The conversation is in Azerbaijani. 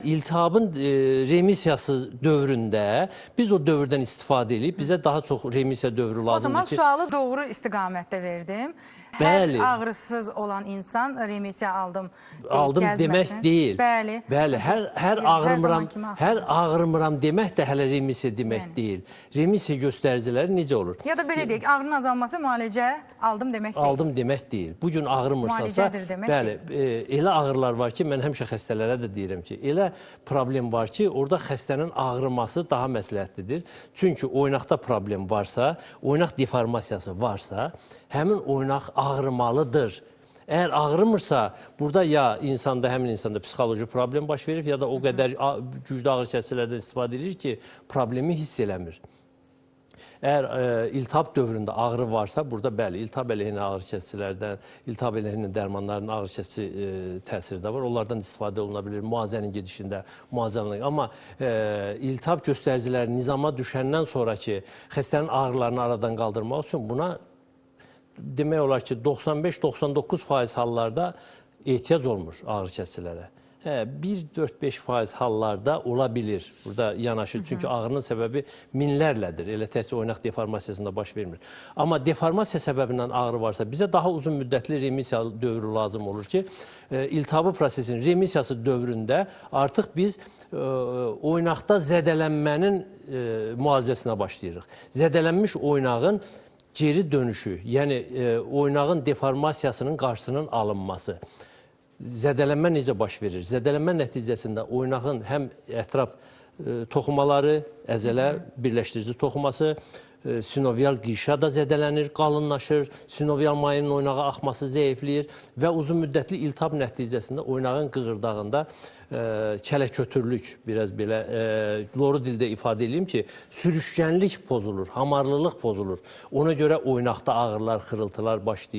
İltihabın remissiyası dövründə biz o dövrdən istifadə edib bizə daha çox remissiya dövrü lazımdır ki... O zaman sualı doğru istiqamətdə verdim. Bəli. Hər ağrısız olan insan remissiya aldım demək deyil. Bəli. Bəli, hər ağrımıram demək də hələ remissiya demək deyil. Remissiya göstəriciləri necə olur? Ya da belə deyək, ağrının azalması müalicə aldım demək deyil. Aldım demək deyil. Bu gün ağrımırsansa, bəli, elə ağrılar var ki, mən həmişə xəstələrə də deyirəm ki, elə problem var ki, orada xəstənin ağrıması daha məsləhətlidir. Çünki oynaqda problem varsa, oynaq deformasiyası varsa, həmin oynaq ağrımalıdır. Əgər ağrımırsa, burada ya həmin insanda psixoloji problem baş verir, ya da o qədər güclü ağrı kəsicilərdən istifadə edir ki, problemi hiss eləmir. Əgər iltihab dövründə ağrı varsa, burada bəli, iltihab əleyhinə ağrı kəsicilərdən, iltihab əleyhinə dərmanların ağrı kəsici təsiri də var. Onlardan istifadə oluna bilir müalicənin gedişində, müalicənin. Amma iltihab göstəriciləri nizama düşəndən sonraki xəstənin ağrılarını aradan qaldırmaq üçün buna demək olar ki, 95-99% hallarda ehtiyac olmur ağrı kəsicilərə. 1-4-5% hallarda ola bilir burada yanaşı. Çünki ağrının səbəbi minlərlədir. Elə təhsil oynaq deformasiyasında baş vermir. Amma deformasiya səbəbindən ağrı varsa, bizə daha uzun müddətli remissiya dövrü lazım olur ki, iltihabı prosesinin remissiyası dövründə artıq biz oynaqda zədələnmənin müalicəsinə başlayırıq. Zədələnmiş oynağın geri dönüşü, yəni oynağın deformasiyasının qarşısının alınması. Zədələnmə necə baş verir? Zədələnmə nəticəsində oynağın həm ətraf toxumaları, əzələ birləşdirici toxuması, sinovial qişa da zədələnir, qalınlaşır, sinovial mayının oynağa axması zəifləyir və uzun müddətli iltihab nəticəsində oynağın qığırdağında kələkötürlük, biraz belə loru dildə ifadə edeyim ki, sürüşkənlik pozulur, hamarlılıq pozulur. Ona görə oynaqda ağrılar, xırıltılar başlayır.